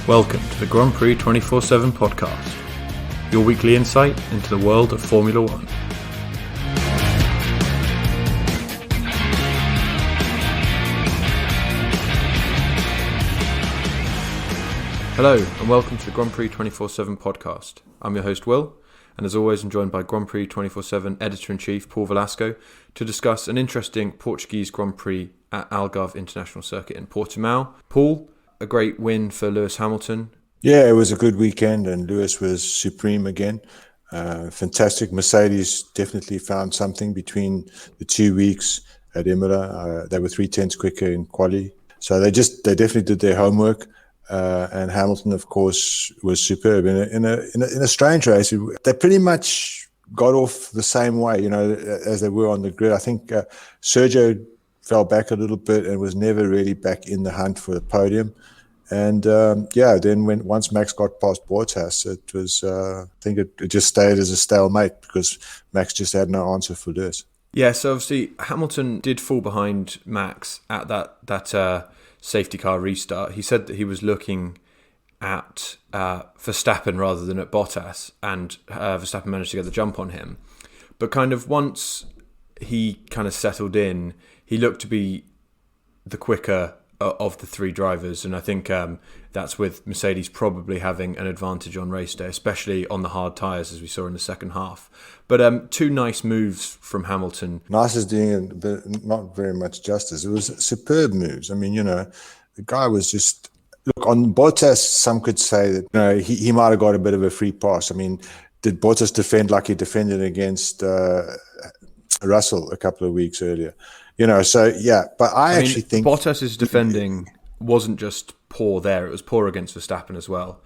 Welcome to the Grand Prix 24/7 podcast, your weekly insight into the world of Formula One. Hello and welcome to the Grand Prix 24/7 podcast. I'm your host Will, and as always I'm joined by Grand Prix 24/7 Editor-in-Chief Paul Velasco to discuss an interesting Portuguese Grand Prix at Algarve International Circuit in Portimao. Paul, a great win for Lewis Hamilton. Yeah, it was a good weekend and Lewis was supreme again. Fantastic. Mercedes definitely found something between the 2 weeks at Imola. They were 3/10 quicker in quali. So they definitely did their homework. And Hamilton, of course, was superb in a strange race. They pretty much got off the same way, as they were on the grid. I think Sergio fell back a little bit and was never really back in the hunt for the podium. And then once Max got past Bottas, it was I think it just stayed as a stalemate because Max just had no answer for Lewis. Yeah, so obviously Hamilton did fall behind Max at that safety car restart. He said that he was looking at Verstappen rather than at Bottas, and Verstappen managed to get the jump on him. But kind of once he kind of settled in, he looked to be the quicker of the three drivers, and I think that's with Mercedes probably having an advantage on race day, especially on the hard tyres as we saw in the second half. But two nice moves from Hamilton. Nice is doing it, but not very much justice. It was superb moves. I mean, the guy was just... Look, on Bottas, some could say that he might have got a bit of a free pass. I mean, did Bottas defend like he defended against Russell a couple of weeks earlier? So yeah, but I actually think Bottas's defending wasn't just poor there; it was poor against Verstappen as well.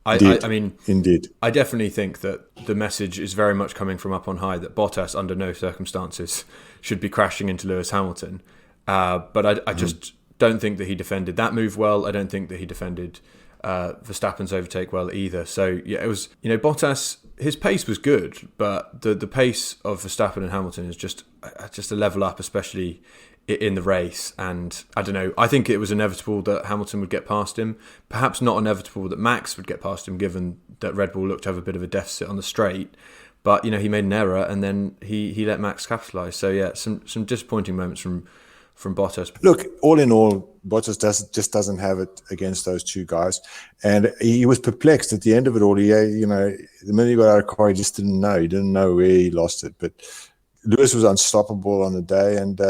Indeed. I definitely think that the message is very much coming from up on high that Bottas, under no circumstances, should be crashing into Lewis Hamilton. But I just don't think that he defended that move well. I don't think that he defended Verstappen's overtake well either. So yeah, it was Bottas. His pace was good, but the pace of Verstappen and Hamilton is just a level up, especially in the race. And I don't know, I think it was inevitable that Hamilton would get past him. Perhaps not inevitable that Max would get past him, given that Red Bull looked to have a bit of a deficit on the straight. But he made an error and then he let Max capitalise. So yeah, some disappointing moments from Bottas. Look, all in all, Bottas just doesn't have it against those two guys. And he was perplexed at the end of it all. The minute he got out of the car, he just didn't know. He didn't know where he lost it. But Lewis was unstoppable on the day, and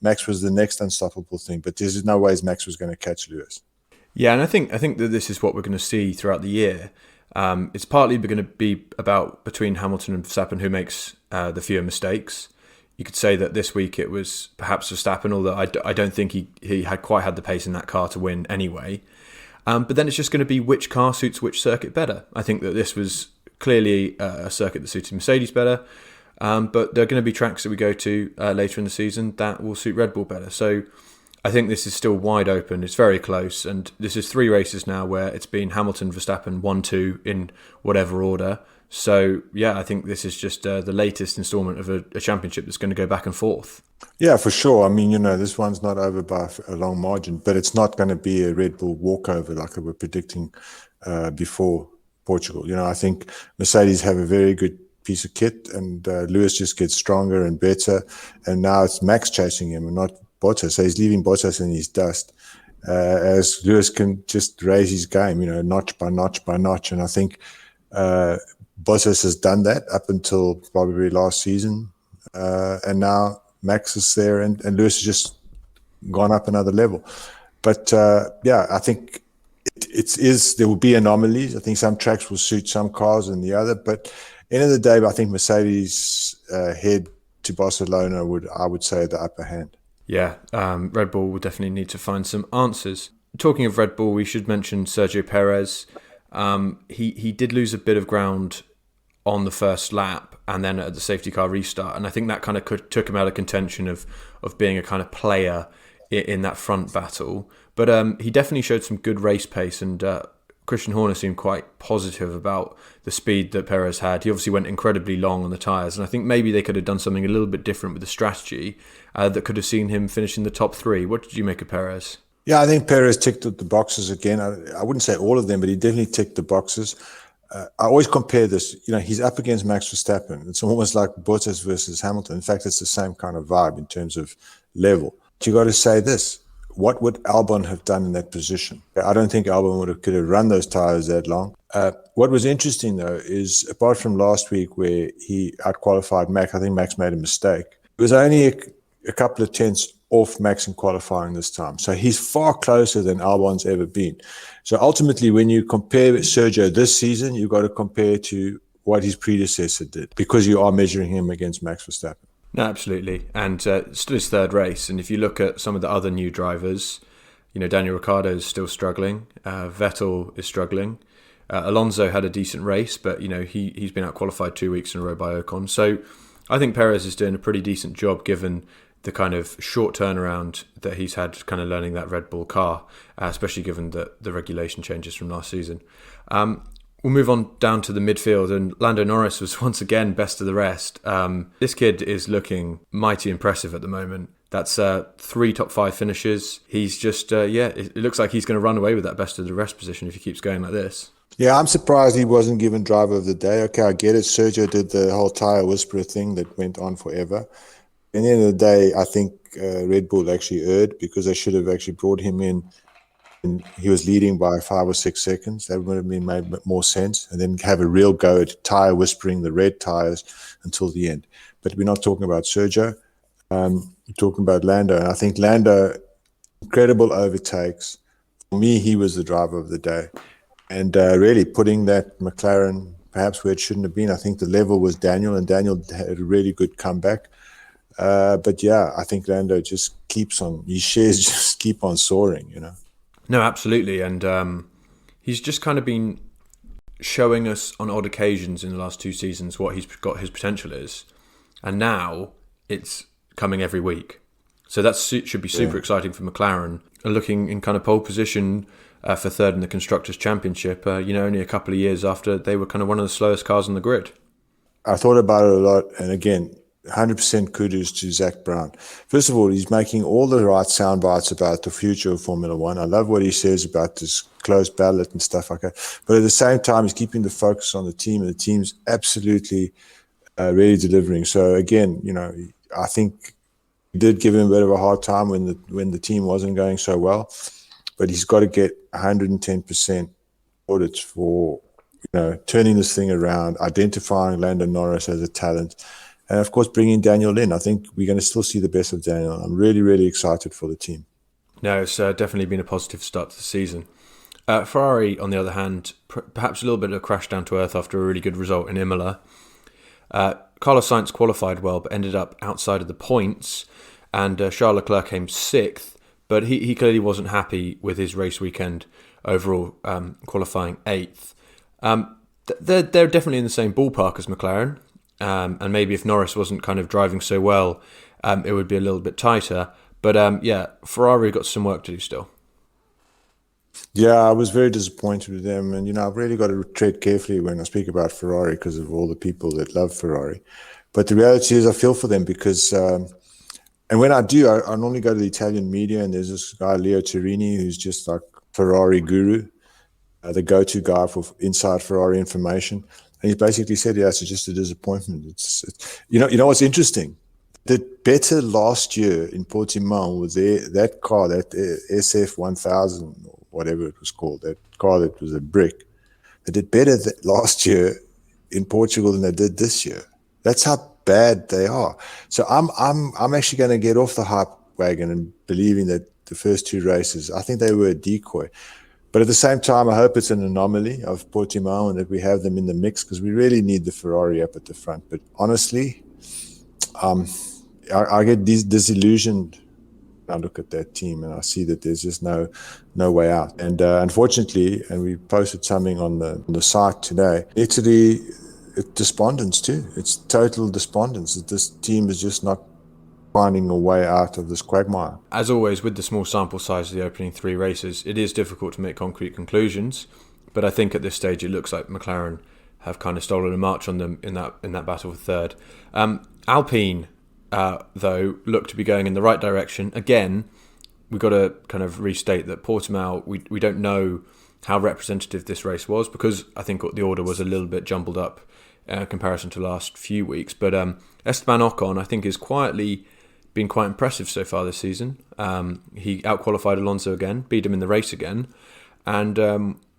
Max was the next unstoppable thing. But there's no ways Max was going to catch Lewis. Yeah, and I think that this is what we're going to see throughout the year. It's partly going to be about between Hamilton and Verstappen who makes the fewer mistakes. You could say that this week it was perhaps Verstappen, although I don't think he had quite had the pace in that car to win anyway. But then it's just going to be which car suits which circuit better. I think that this was clearly a circuit that suited Mercedes better, but there are going to be tracks that we go to later in the season that will suit Red Bull better. So I think this is still wide open. It's very close, and this is 3 races now where it's been Hamilton, Verstappen, 1-2 in whatever order. So, yeah, I think this is just the latest instalment of a championship that's going to go back and forth. Yeah, for sure. I mean, this one's not over by a long margin, but it's not going to be a Red Bull walkover like they were predicting before Portugal. I think Mercedes have a very good piece of kit, and Lewis just gets stronger and better. And now it's Max chasing him and not Bottas. So he's leaving Bottas in his dust as Lewis can just raise his game, notch by notch by notch. And I think... Bottas has done that up until probably last season, and now Max is there, and Lewis has just gone up another level. But I think there will be anomalies. I think some tracks will suit some cars and the other. But end of the day, I think Mercedes head to Barcelona I would say the upper hand. Yeah, Red Bull will definitely need to find some answers. Talking of Red Bull, we should mention Sergio Perez. He did lose a bit of ground on the first lap and then at the safety car restart, and I think that kind of took him out of contention of being a kind of player in that front battle. But he definitely showed some good race pace, and Christian Horner seemed quite positive about the speed that Perez had. He obviously went incredibly long on the tyres, and I think maybe they could have done something a little bit different with the strategy that could have seen him finish in the top 3. What did you make of Perez? Yeah, I think Perez ticked the boxes again. I wouldn't say all of them, but he definitely ticked the boxes. I always compare this. He's up against Max Verstappen. It's almost like Bottas versus Hamilton. In fact, it's the same kind of vibe in terms of level. But you got to say this. What would Albon have done in that position? I don't think Albon could have run those tires that long. What was interesting, though, is apart from last week where he outqualified Max, I think Max made a mistake. It was only a couple of tenths off Max in qualifying this time. So he's far closer than Albon's ever been. So ultimately, when you compare Sergio this season, you've got to compare to what his predecessor did, because you are measuring him against Max Verstappen. No, absolutely. And it's still his third race. And if you look at some of the other new drivers, Daniel Ricciardo is still struggling. Vettel is struggling. Alonso had a decent race, but, he's been out-qualified 2 weeks in a row by Ocon. So I think Perez is doing a pretty decent job given the kind of short turnaround that he's had kind of learning that Red Bull car, especially given the regulation changes from last season. We'll move on down to the midfield, and Lando Norris was once again best of the rest. This kid is looking mighty impressive at the moment. That's 3 top 5 finishes. He's just, it looks like he's going to run away with that best of the rest position if he keeps going like this. Yeah, I'm surprised he wasn't given driver of the day. Okay, I get it. Sergio did the whole tyre whisperer thing that went on forever. At the end of the day, I think Red Bull actually erred, because they should have actually brought him in and he was leading by 5 or 6 seconds. That would have made more sense. And then have a real go at tyre whispering the red tyres until the end. But we're not talking about Sergio. We're talking about Lando. And I think Lando, incredible overtakes. For me, he was the driver of the day. And really putting that McLaren perhaps where it shouldn't have been. I think the level was Daniel, and Daniel had a really good comeback. But yeah, I think Lando just keeps on, his shares just keep on soaring, No, absolutely. And he's just kind of been showing us on odd occasions in the last 2 seasons what he's got his potential is. And now it's coming every week. So that should be super exciting for McLaren. Looking in kind of pole position for third in the Constructors' Championship, only a couple of years after they were kind of one of the slowest cars on the grid. I thought about it a lot. And again, 100% kudos to Zach Brown. First of all, he's making all the right sound bites about the future of Formula One. I love what he says about this closed ballot and stuff like that. But at the same time, he's keeping the focus on the team, and the team's absolutely really delivering. So again, I think he did give him a bit of a hard time when the team wasn't going so well. But he's got to get 110% audits for turning this thing around, identifying Lando Norris as a talent. And, of course, bringing Daniel in. I think we're going to still see the best of Daniel. I'm really, really excited for the team. No, it's definitely been a positive start to the season. Ferrari, on the other hand, perhaps a little bit of a crash down to earth after a really good result in Imola. Carlos Sainz qualified well, but ended up outside of the points. And Charles Leclerc came 6th. But he clearly wasn't happy with his race weekend overall, qualifying 8th. They're definitely in the same ballpark as McLaren. And maybe if Norris wasn't kind of driving so well, it would be a little bit tighter. But Ferrari got some work to do still. Yeah, I was very disappointed with them. And, I've really got to tread carefully when I speak about Ferrari because of all the people that love Ferrari. But the reality is I feel for them because, and when I do, I normally go to the Italian media, and there's this guy, Leo Turini, who's just like Ferrari guru, the go-to guy for inside Ferrari information. And he basically said, yeah, it's just a disappointment. It's you know what's interesting? Did better last year in Portimao with that car, that SF1000 or whatever it was called, that car that was a brick. They did better last year in Portugal than they did this year. That's how bad they are. So I'm actually going to get off the hype wagon and believing that the first 2 races, I think they were a decoy. But at the same time, I hope it's an anomaly of Portimao and that we have them in the mix because we really need the Ferrari up at the front. But honestly, I get disillusioned when I look at that team and I see that there's just no way out. And unfortunately, and we posted something on the site today, Italy, it's despondence too. It's total despondence. This team is just not finding a way out of this quagmire. As always, with the small sample size of the opening 3 races, it is difficult to make concrete conclusions. But I think at this stage, it looks like McLaren have kind of stolen a march on them in that battle for third. Alpine, though, look to be going in the right direction. Again, we've got to kind of restate that Portimao, we don't know how representative this race was, because I think the order was a little bit jumbled up in comparison to the last few weeks. But Esteban Ocon, I think, is quietly been quite impressive so far this season. He outqualified Alonso again, beat him in the race again. And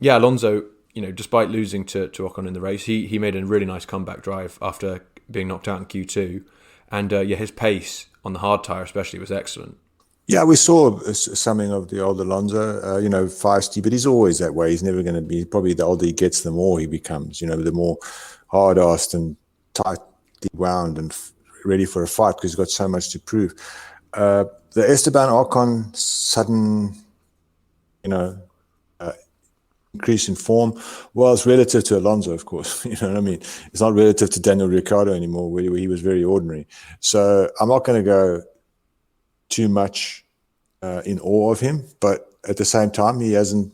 Alonso, despite losing to Ocon in the race, he made a really nice comeback drive after being knocked out in Q2. And his pace on the hard tyre especially was excellent. Yeah, we saw something of the old Alonso, feisty, but he's always that way. He's never going to be, probably the older he gets, the more he becomes, the more hard-assed and tightly wound and ready for a fight, because he's got so much to prove. The Esteban Ocon sudden, increase in form, well, it's relative to Alonso, of course. You know what I mean? It's not relative to Daniel Ricciardo anymore, where he was very ordinary. So I'm not going to go too much in awe of him, but at the same time, he hasn't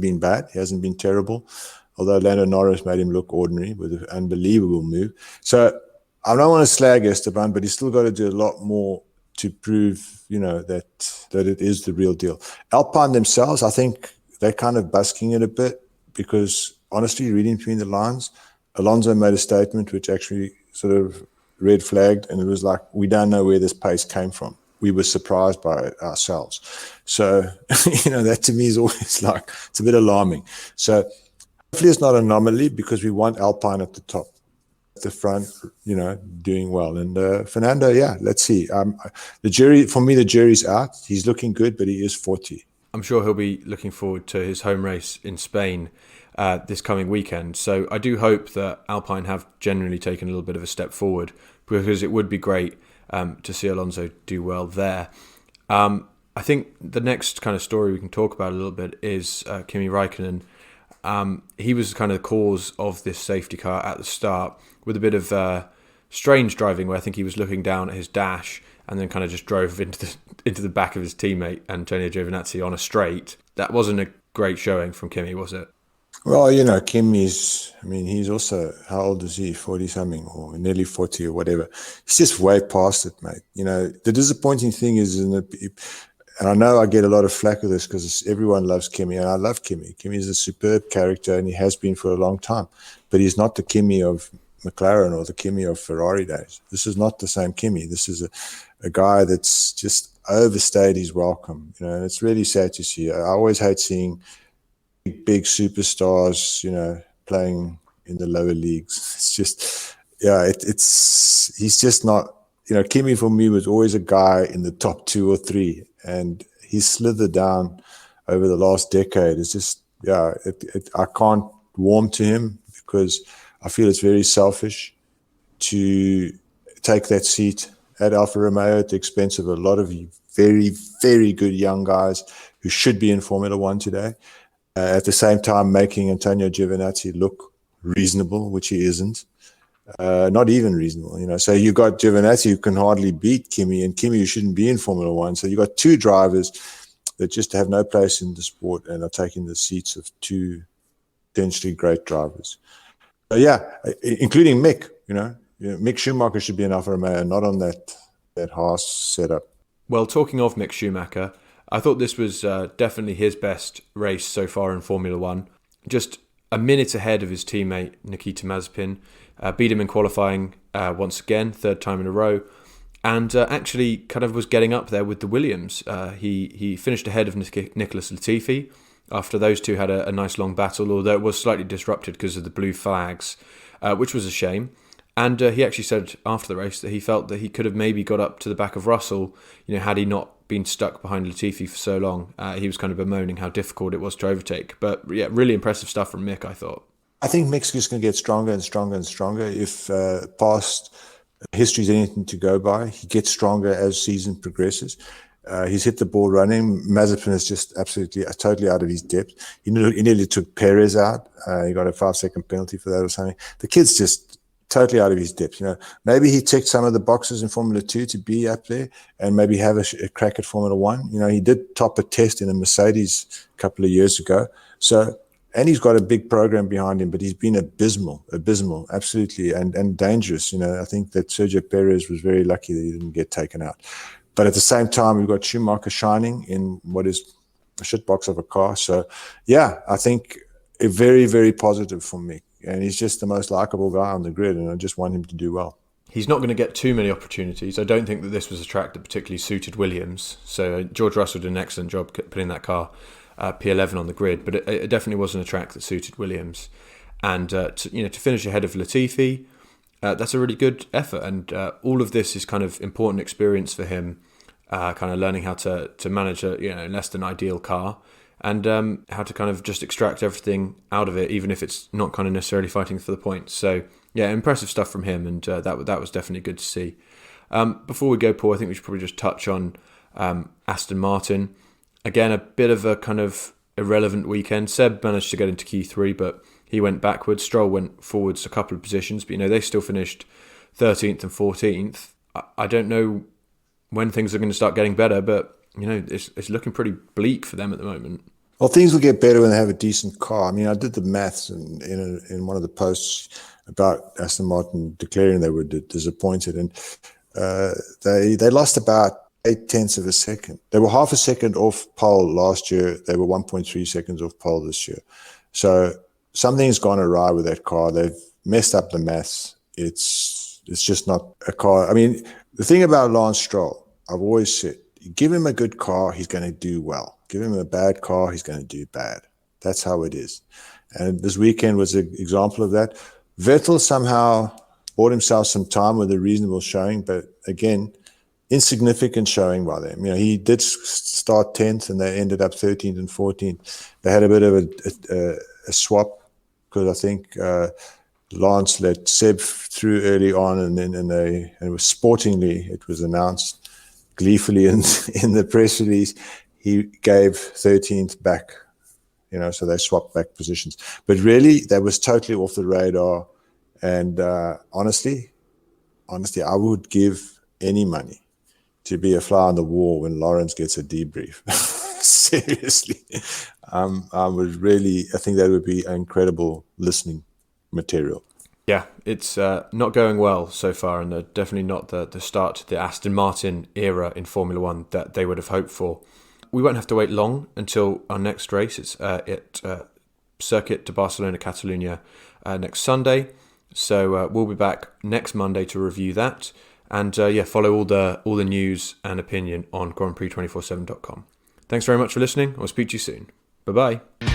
been bad. He hasn't been terrible. Although Lando Norris made him look ordinary with an unbelievable move. So I don't want to slag Esteban, but he's still got to do a lot more to prove, that it is the real deal. Alpine themselves, I think they're kind of busking it a bit, because honestly, reading between the lines, Alonso made a statement which actually sort of red flagged, and it was like, we don't know where this pace came from. We were surprised by it ourselves. So, that to me is always like, it's a bit alarming. So hopefully it's not an anomaly, because we want Alpine at the top, at the front, doing well. And Fernando, let's see. The jury's out. He's looking good, but he is 40. I'm sure he'll be looking forward to his home race in Spain this coming weekend. So I do hope that Alpine have generally taken a little bit of a step forward, because it would be great to see Alonso do well there. I think the next kind of story we can talk about a little bit is Kimi Raikkonen. He was kind of the cause of this safety car at the start, with a bit of strange driving, where I think he was looking down at his dash and then kind of just drove into the back of his teammate Antonio Giovinazzi on a straight. That wasn't a great showing from Kimi, was it? Well, Kimi's, he's also, how old is he? 40-something or nearly 40 or whatever. He's just way past it, mate. The disappointing thing is, and I know I get a lot of flack with this, because everyone loves Kimi, and I love Kimi. Kimi is a superb character, and he has been for a long time. But he's not the Kimi of McLaren or the Kimi of Ferrari days. This is not the same Kimi. This is a guy that's just overstayed his welcome, and it's really sad to see. I always hate seeing big superstars, playing in the lower leagues. It's just, he's just not, Kimi for me was always a guy in the top 2 or 3, and he's slithered down over the last decade. It's just, I can't warm to him, because I feel it's very selfish to take that seat at Alfa Romeo at the expense of a lot of very, very good young guys who should be in Formula One today. At the same time, making Antonio Giovinazzi look reasonable, which he isn't. Not even reasonable, So you got Giovinazzi, who can hardly beat Kimi, and Kimi, who shouldn't be in Formula One. So you got 2 drivers that just have no place in the sport and are taking the seats of 2 potentially great drivers. Including Mick, Mick Schumacher should be in Alfa Romeo, not on that Haas setup. Well, talking of Mick Schumacher, I thought this was definitely his best race so far in Formula One. Just a minute ahead of his teammate Nikita Mazepin. Beat him in qualifying once again, 3rd time in a row. And actually kind of was getting up there with the Williams. He finished ahead of Nicholas Latifi after those two had a nice long battle, although it was slightly disrupted because of the blue flags, which was a shame. And he actually said after the race that he felt that he could have maybe got up to the back of Russell, had he not been stuck behind Latifi for so long. He was kind of bemoaning how difficult it was to overtake. But really impressive stuff from Mick, I thought. I think Mick's just going to get stronger and stronger and stronger. If past history is anything to go by, he gets stronger as season progresses. He's hit the ball running. Mazepin is just absolutely, totally out of his depth. He nearly took Perez out. He got a 5-second penalty for that or something. The kid's just totally out of his depth. Maybe he ticked some of the boxes in Formula 2 to be up there and maybe have a crack at Formula 1. He did top a test in a Mercedes a couple of years ago. And he's got a big program behind him, but he's been abysmal, absolutely, and dangerous. I think that Sergio Perez was very lucky that he didn't get taken out. But at the same time, we've got Schumacher shining in what is a shitbox of a car. So, yeah, I think a very, very positive for me. And he's just the most likable guy on the grid, and I just want him to do well. He's not going to get too many opportunities. I don't think that this was a track that particularly suited Williams. So George Russell did an excellent job putting that car P11 on the grid, but it definitely wasn't a track that suited Williams. And to finish ahead of Latifi, that's a really good effort. And all of this is kind of important experience for him, kind of learning how to manage a less than ideal car, and how to kind of just extract everything out of it, even if it's not kind of necessarily fighting for the points. So yeah, impressive stuff from him, and that was definitely good to see. Before we go, Paul, I think we should probably just touch on Aston Martin. Again, a bit of a kind of irrelevant weekend. Seb managed to get into Q3, but he went backwards. Stroll went forwards a couple of positions, but they still finished 13th and 14th. I don't know when things are going to start getting better, but it's looking pretty bleak for them at the moment. Well, things will get better when they have a decent car. I mean, I did the maths in one of the posts about Aston Martin declaring they were disappointed, and they lost about 0.8 of a second. They were half a second off pole last year. They were 1.3 seconds off pole this year. So something's gone awry with that car. They've messed up the maths. It's just not a car. I mean, the thing about Lance Stroll, I've always said, you give him a good car, he's going to do well. Give him a bad car, he's going to do bad. That's how it is. And this weekend was an example of that. Vettel somehow bought himself some time with a reasonable showing, but again, insignificant showing by them. He did start 10th and they ended up 13th and 14th. They had a bit of a swap because I think Lance let Seb through early on, and it was sportingly, it was announced gleefully in the press release, he gave 13th back, so they swapped back positions. But really, that was totally off the radar. And honestly, I would give any money to be a fly on the wall when Lawrence gets a debrief. Seriously. I think that would be incredible listening material. Yeah, it's not going well so far, and definitely not the start to the Aston Martin era in Formula One that they would have hoped for. We won't have to wait long until our next race. It's at Circuit de Barcelona, Catalunya next Sunday. So we'll be back next Monday to review that. And follow all the news and opinion on GrandPrix247.com. Thanks very much for listening. I'll speak to you soon. Bye-bye.